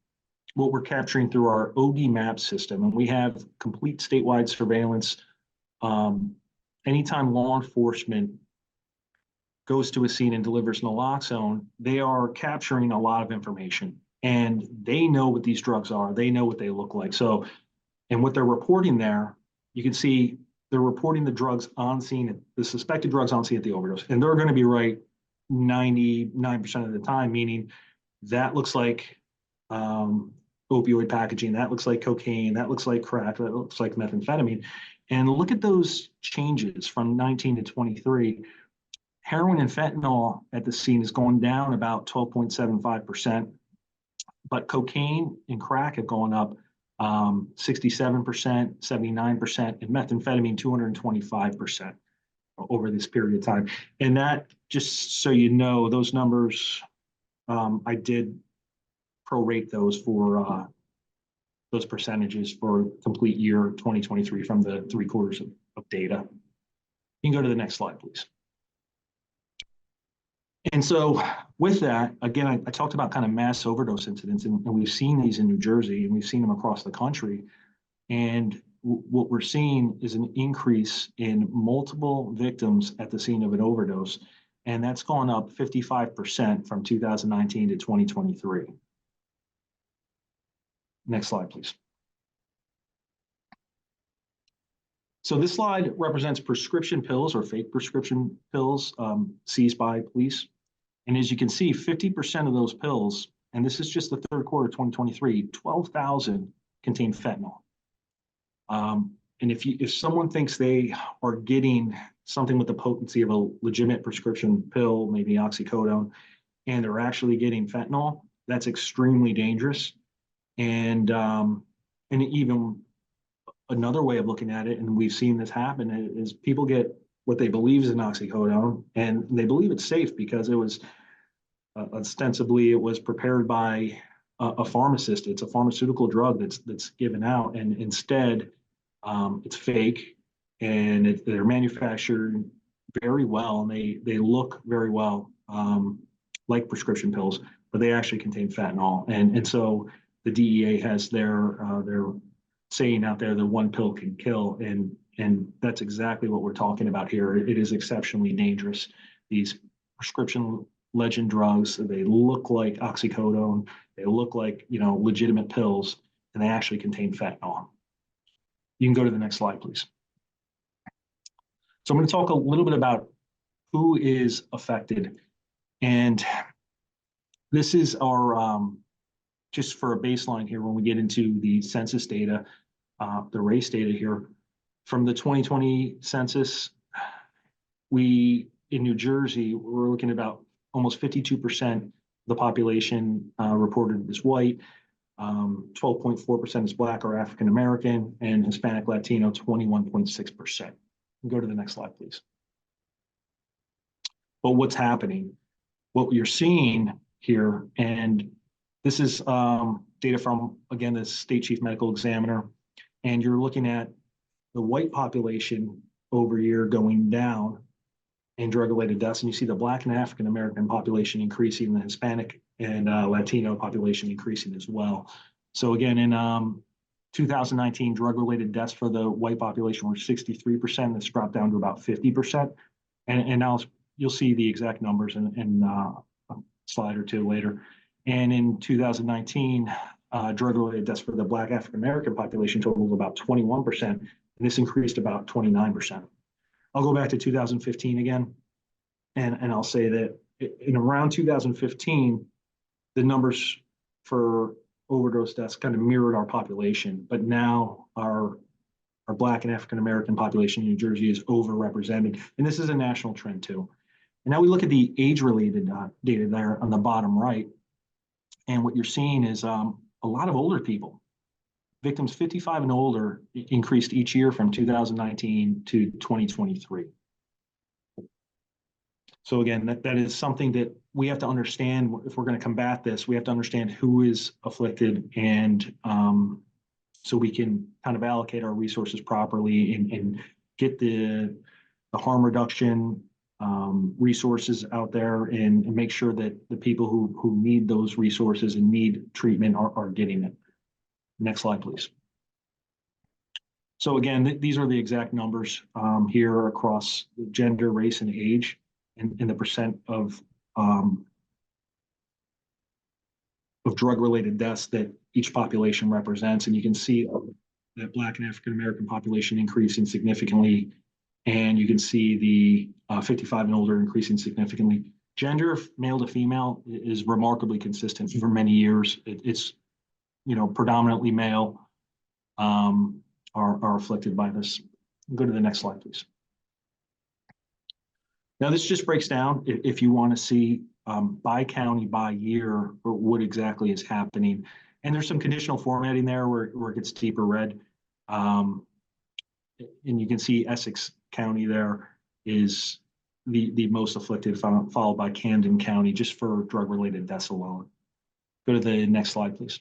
what we're capturing through our OD map system. And we have complete statewide surveillance. Anytime law enforcement goes to a scene and delivers naloxone, they are capturing a lot of information. And they know what these drugs are. They know what they look like. So, and what they're reporting there, you can see they're reporting the drugs on scene, the suspected drugs on scene at the overdose. And they're going to be right 99% of the time, meaning that looks like opioid packaging, that looks like cocaine, that looks like crack, that looks like methamphetamine. And look at those changes from 19 to 23. Heroin and fentanyl at the scene is going down about 12.75%, but cocaine and crack have gone up 67%, 79%, and methamphetamine 225% over this period of time. And that, just so you know, those numbers, I did prorate those for those percentages for complete year 2023 from the 3 quarters of data. You can go to the next slide, please. And so with that, again, I talked about kind of mass overdose incidents, and we've seen these in New Jersey, and we've seen them across the country. And what we're seeing is an increase in multiple victims at the scene of an overdose, and that's gone up 55% from 2019 to 2023. Next slide, please. So this slide represents prescription pills or fake prescription pills seized by police. And as you can see, 50% of those pills, and this is just the 3rd quarter of 2023, 12,000 contain fentanyl. And if someone thinks they are getting something with the potency of a legitimate prescription pill, maybe oxycodone, and they're actually getting fentanyl, that's extremely dangerous. And even another way of looking at it, and we've seen this happen, is people get what they believe is an oxycodone, and they believe it's safe because it was ostensibly it was prepared by a pharmacist. It's a pharmaceutical drug that's given out, and instead it's fake, and they're manufactured very well, and they look very well like prescription pills, but they actually contain fentanyl, and so the DEA has their saying out there that one pill can kill, and that's exactly what we're talking about here. It is exceptionally dangerous. These prescription legend drugs, they look like oxycodone, they look like legitimate pills, and they actually contain fentanyl. You can go to the next slide, please. So I'm going to talk a little bit about who is affected, and this is our just for a baseline here when we get into the census data, the race data here. From the 2020 census, in New Jersey, we're looking at about almost 52% of the population reported as white, 12.4% is Black or African American, and Hispanic Latino, 21.6%. Go to the next slide, please. But what's happening? what you're seeing here, and this is data from, again, the state chief medical examiner, and you're looking at the white population over year going down in drug-related deaths, and you see the Black and African American population increasing, the Hispanic and Latino population increasing as well. So again, in 2019, drug-related deaths for the white population were 63%. It's dropped down to about 50%. And now you'll see the exact numbers in a slide or two later. And in 2019, drug-related deaths for the Black African American population totaled about 21%, and this increased about 29%. I'll go back to 2015 again, and I'll say that in around 2015, the numbers for overdose deaths kind of mirrored our population, but now our Black and African American population in New Jersey is overrepresented, and this is a national trend too. And now we look at the age-related data there on the bottom right, and what you're seeing is a lot of older people. Victims 55 and older increased each year from 2019 to 2023. So again, that is something that we have to understand. If we're going to combat this, we have to understand who is afflicted, and so we can kind of allocate our resources properly and get the harm reduction resources out there, and make sure that the people who need those resources and need treatment are getting it. Next slide, please. So again, these are the exact numbers here across gender, race, and age, and the percent of drug-related deaths that each population represents. And you can see that Black and African American population increasing significantly, and you can see the 55 and older increasing significantly. Gender, male to female, is remarkably consistent for many years. It's predominantly male are afflicted by this. Go to the next slide, please. Now, this just breaks down, if you want to see by county, by year, what exactly is happening. And there's some conditional formatting there where it gets deeper red. And you can see Essex County there is the most afflicted, followed by Camden County, just for drug-related deaths alone. Go to the next slide, please.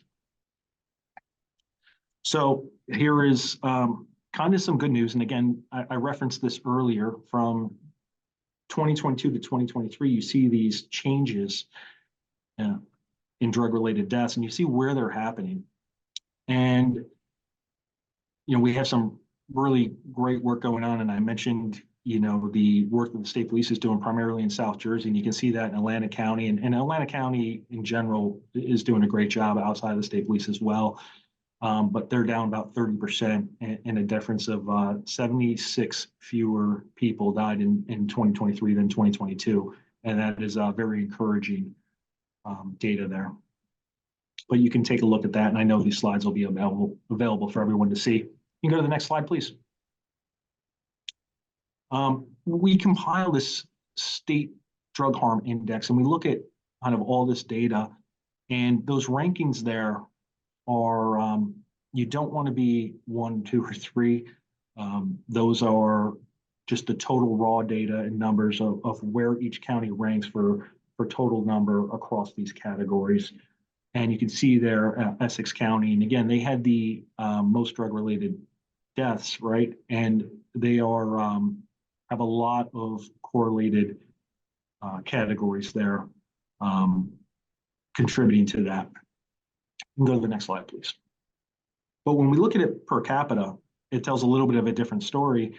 So here is kind of some good news. And again, I referenced this earlier. From 2022 to 2023, you see these changes in drug-related deaths, and you see where they're happening. And we have some really great work going on. And I mentioned the work that the state police is doing primarily in South Jersey, and you can see that in Atlantic County. And Atlantic County in general is doing a great job outside of the state police as well. But they're down about 30%, and a difference of 76 fewer people died in 2023 than 2022. And that is very encouraging data there. But you can take a look at that, and I know these slides will be available for everyone to see. You can go to the next slide, please. We compile this state drug harm index, and we look at kind of all this data, and those rankings there are, you don't want to be 1, 2, or 3. Those are just the total raw data and numbers of where each county ranks for total number across these categories. And you can see there Essex County, and again, they had the most drug-related deaths, right? And they are have a lot of correlated categories there contributing to that. Go to the next slide, please. But when we look at it per capita, it tells a little bit of a different story,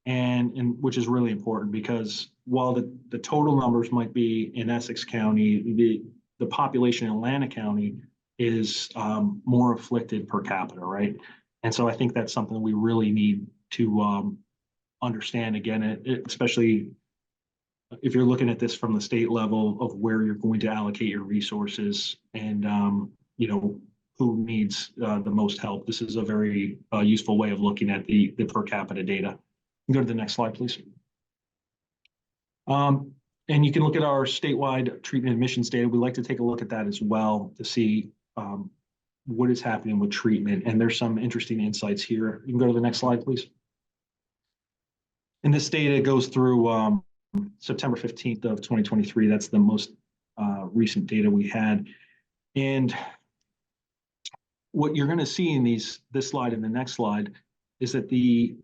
and which is really important, because while the total numbers might be in Essex County, the population in Atlantic County is more afflicted per capita, right? And so I think that's something we really need to understand, again, especially if you're looking at this from the state level of where you're going to allocate your resources, and who needs the most help. This is a very useful way of looking at the per capita data. Go to the next slide, please. And you can look at our statewide treatment admissions data. We like to take a look at that as well to see what is happening with treatment. And there's some interesting insights here. You can go to the next slide, please. And this data goes through September 15th of 2023. That's the most recent data we had. And what you're going to see in this slide and the next slide is that the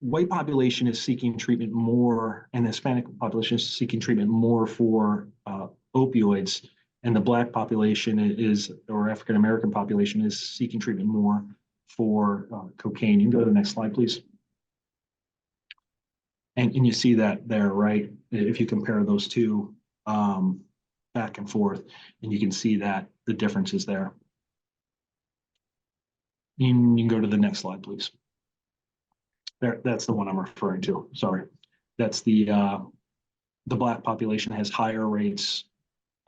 white population is seeking treatment more, and the Hispanic population is seeking treatment more for opioids, and the Black population or African American population is seeking treatment more for cocaine. You can go to the next slide, please. And you see that there, right? If you compare those two back and forth, and you can see that the difference is there. You can go to the next slide, please. There, that's the one I'm referring to. Sorry, that's the Black population has higher rates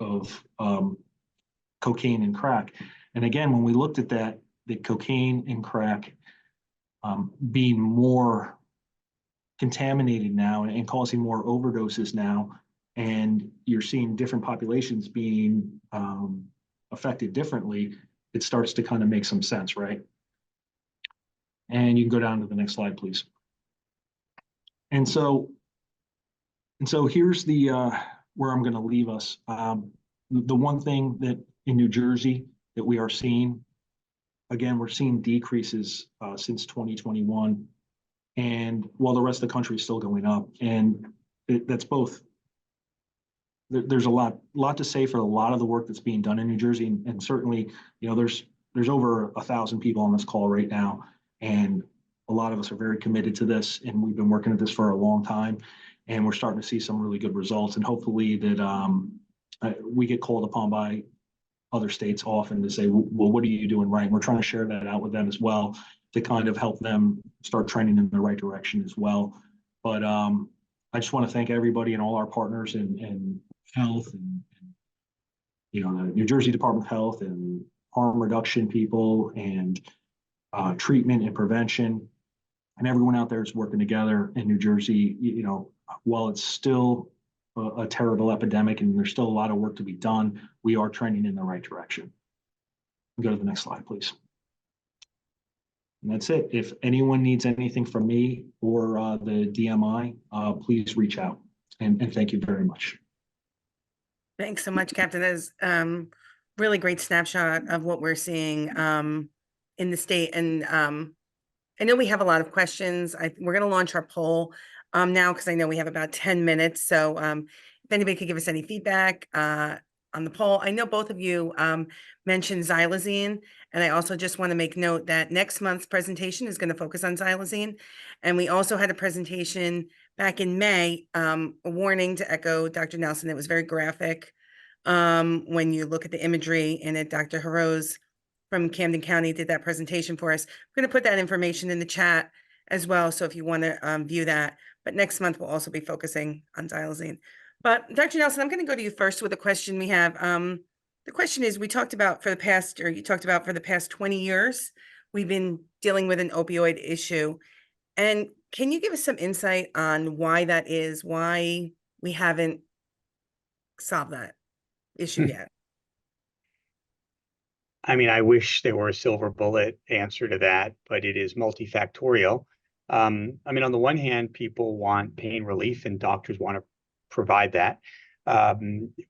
of cocaine and crack. And again, when we looked at that, the cocaine and crack being more contaminated now and causing more overdoses now, and you're seeing different populations being affected differently, it starts to kind of make some sense, right? And you can go down to the next slide, please. And so here's the where I'm going to leave us. The one thing that in New Jersey that we are seeing, again, we're seeing decreases since 2021, and while the rest of the country is still going up, and that's both. There's a lot to say for a lot of the work that's being done in New Jersey, and certainly, you know, there's over 1,000 people on this call right now, and a lot of us are very committed to this, and we've been working at this for a long time, and we're starting to see some really good results, and hopefully that we get called upon by other states often to say, well, what are you doing right? And we're trying to share that out with them as well to kind of help them start trending in the right direction as well. But I just want to thank everybody and all our partners in health and you know, the New Jersey Department of Health and harm reduction people and treatment and prevention, and everyone out there is working together in New Jersey. You know, while it's still a terrible epidemic and there's still a lot of work to be done, we are trending in the right direction. Go to the next slide, please. And that's it. If anyone needs anything from me or the DMI, please reach out. And thank you very much. Thanks so much, Captain. That is really great snapshot of what we're seeing in the state. And I know we have a lot of questions. We're going to launch our poll now because I know we have about 10 minutes. So if anybody could give us any feedback on the poll. I know both of you mentioned xylazine, and I also just want to make note that next month's presentation is going to focus on xylazine. And we also had a presentation back in May, a warning to echo Dr. Nelson. It was very graphic when you look at the imagery in it. Dr. Harose from Camden County did that presentation for us. We're going to put that information in the chat as well, so if you want to view that. But next month, we'll also be focusing on xylazine. But Dr. Nelson, I'm going to go to you first with a question we have. The question is, you talked about for the past 20 years, we've been dealing with an opioid issue. And can you give us some insight on why that is, why we haven't solved that issue yet? I mean, I wish there were a silver bullet answer to that, but it is multifactorial. I mean, on the one hand, people want pain relief and doctors want to provide that.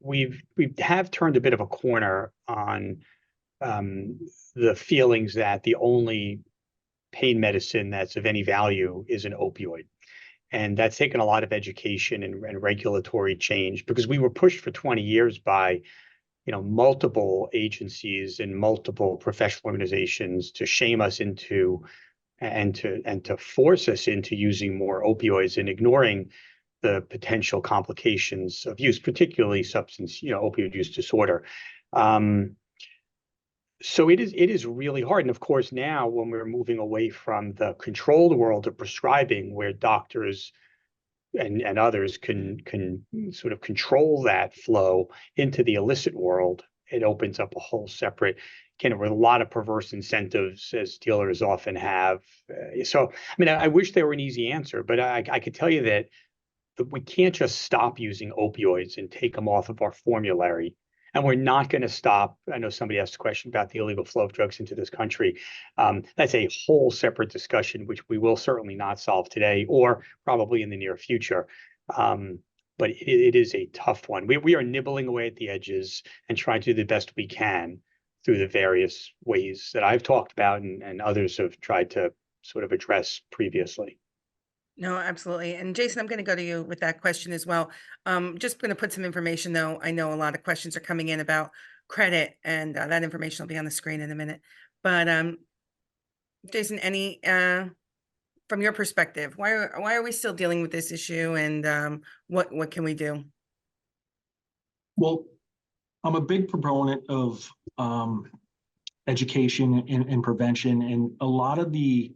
We have turned a bit of a corner on the feelings that the only pain medicine that's of any value is an opioid. And that's taken a lot of education and regulatory change, because we were pushed for 20 years by multiple agencies and multiple professional organizations to shame us into and to force us into using more opioids and ignoring the potential complications of use, particularly opioid use disorder. So it is really hard. And of course, now when we're moving away from the controlled world of prescribing, where doctors and others can sort of control that flow into the illicit world, it opens up a whole separate kind of a lot of perverse incentives, as dealers often have. So, I mean, I wish there were an easy answer, but I could tell you that we can't just stop using opioids and take them off of our formulary. And we're not going to stop. I know somebody asked a question about the illegal flow of drugs into this country. That's a whole separate discussion, which we will certainly not solve today or probably in the near future. but it is a tough one. We are nibbling away at the edges and trying to do the best we can through the various ways that I've talked about and others have tried to sort of address previously. No, absolutely. And Jason, I'm going to go to you with that question as well. Just going to put some information though. I know a lot of questions are coming in about credit, and that information will be on the screen in a minute. But Jason, any from your perspective, why are we still dealing with this issue, and what can we do? Well, I'm a big proponent of education and prevention, and a lot of the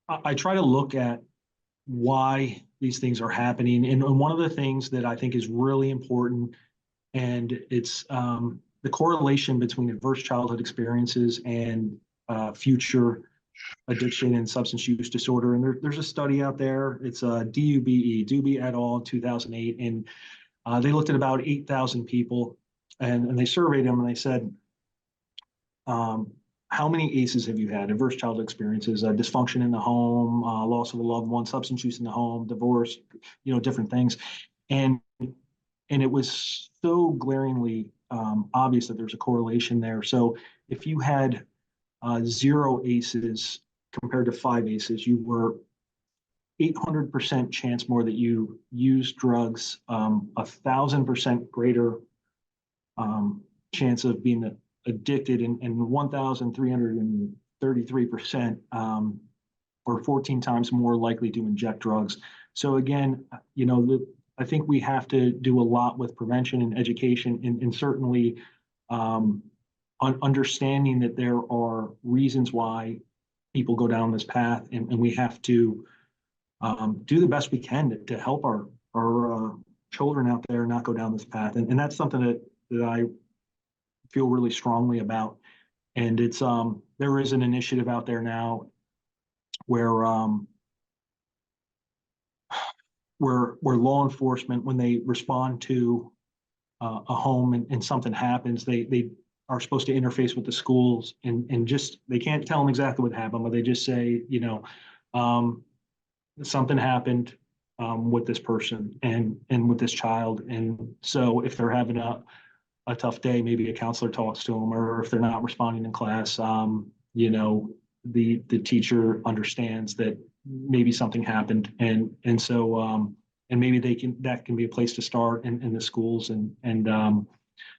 I try to look at why these things are happening. And one of the things that I think is really important, and it's the correlation between adverse childhood experiences and future addiction and substance use disorder. And there's a study out there. It's Dube et al. In 2008, and they looked at about 8,000 people, and they surveyed them, and they said, how many ACEs have you had? Adverse childhood experiences, dysfunction in the home, loss of a loved one, substance use in the home, divorce, different things. And it was so glaringly obvious that there's a correlation there. So if you had 0 ACEs compared to 5 ACEs, you were 800% chance more that you use drugs, 1,000% greater chance of being addicted, and 1,333% or 14 times more likely to inject drugs. So again, I think we have to do a lot with prevention and education, and certainly understanding that there are reasons why people go down this path, and we have to do the best we can to help our children out there not go down this path. And that's something that I feel really strongly about. And it's there is an initiative out there now where law enforcement, when they respond to a home and something happens, they are supposed to interface with the schools, and just, they can't tell them exactly what happened, but they just say, something happened with this person and with this child. And so if they're having a tough day, maybe a counselor talks to them, or if they're not responding in class, the teacher understands that maybe something happened, and so and maybe that can be a place to start in the schools,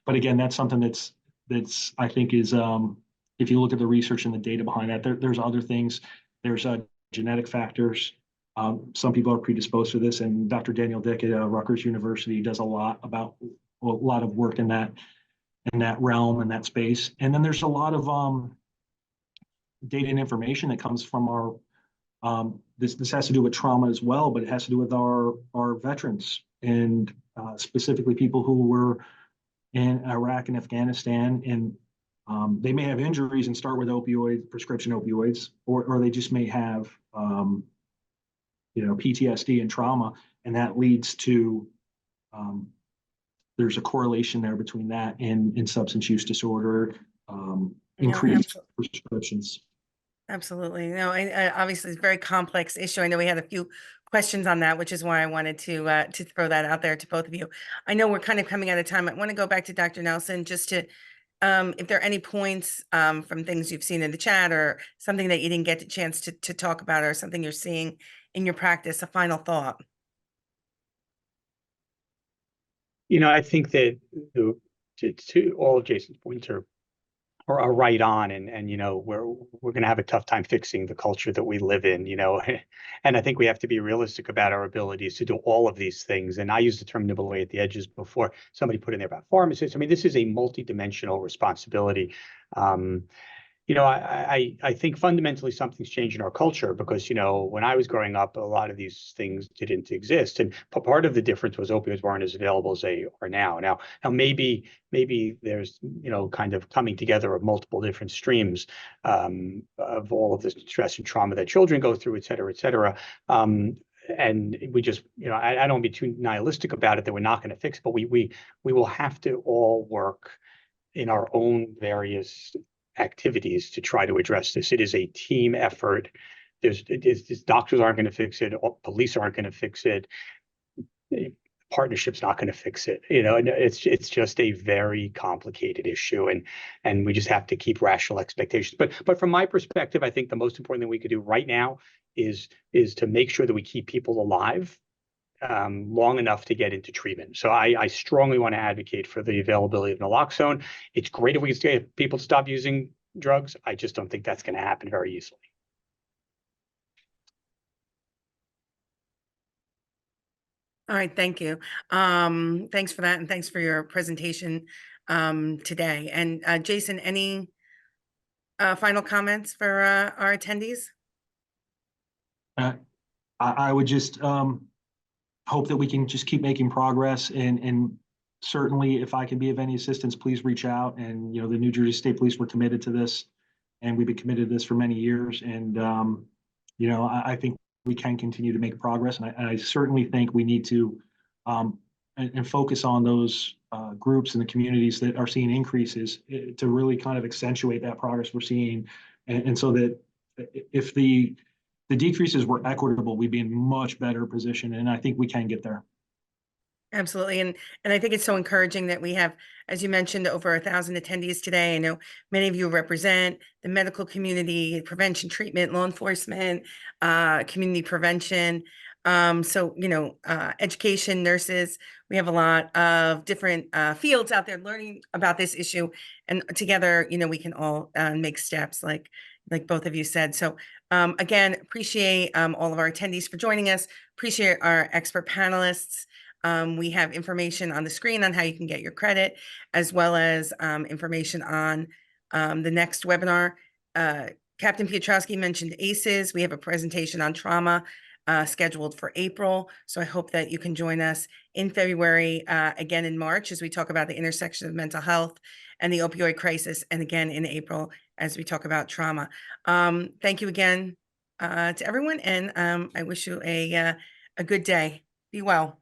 but again, that's something that's I think is, if you look at the research and the data behind that, there's other things. There's genetic factors. Some people are predisposed to this, and Dr. Daniel Dick at Rutgers University does a lot of work in that realm and that space. And then there's a lot of data and information that comes from our this has to do with trauma as well, but it has to do with our veterans, and specifically people who were in Iraq and Afghanistan, and they may have injuries and start with prescription opioids, or they just may have PTSD and trauma, and that leads to there's a correlation there between that and substance use disorder, increased prescriptions. Absolutely. No, obviously it's a very complex issue. I know we had a few questions on that, which is why I wanted to throw that out there to both of you. I know we're kind of coming out of time. I want to go back to Dr. Nelson just to, if there are any points from things you've seen in the chat, or something that you didn't get a chance to talk about, or something you're seeing in your practice, a final thought. I think that to all of Jason's points are right on, and we're going to have a tough time fixing the culture that we live in, and I think we have to be realistic about our abilities to do all of these things. And I used the term nibble away at the edges before. Somebody put in there about pharmacists. I mean, this is a multidimensional responsibility. I think fundamentally something's changed in our culture, because, when I was growing up, a lot of these things didn't exist. And part of the difference was opioids weren't as available as they are now. Now maybe there's, kind of coming together of multiple different streams of all of the stress and trauma that children go through, et cetera, et cetera. And we just, I don't want to be too nihilistic about it that we're not going to fix it, but we will have to all work in our own various activities to try to address this. It is a team effort. Doctors aren't going to fix it. Police aren't going to fix it. partnership's not going to fix it. And it's just a very complicated issue, and we just have to keep rational expectations. But from my perspective, I think the most important thing we could do right now is to make sure that we keep people alive long enough to get into treatment. So I strongly want to advocate for the availability of naloxone. It's great if we can get people to stop using drugs. I just don't think that's going to happen very easily. All right, thank you. Thanks for that, and thanks for your presentation today. And Jason, any final comments for our attendees? I would just hope that we can just keep making progress, and certainly if I can be of any assistance, please reach out. And the New Jersey State Police were committed to this, and we've been committed to this for many years. And I think we can continue to make progress, and I certainly think we need to and focus on those groups and the communities that are seeing increases to really kind of accentuate that progress we're seeing, and so that if the decreases were equitable, we'd be in much better position, and I think we can get there. Absolutely. And I think it's so encouraging that we have, as you mentioned, over 1,000 attendees today. I know many of you represent the medical community, prevention, treatment, law enforcement, community prevention. Education, nurses, we have a lot of different fields out there learning about this issue. And together, we can all make steps like both of you said. So again, appreciate all of our attendees for joining us. Appreciate our expert panelists. We have information on the screen on how you can get your credit, as well as information on the next webinar. Captain Piotrowski mentioned ACEs. We have a presentation on trauma scheduled for April. So I hope that you can join us in February, again in March, as we talk about the intersection of mental health and the opioid crisis, and again in April as we talk about trauma. Thank you again to everyone, and I wish you a good day. Be well.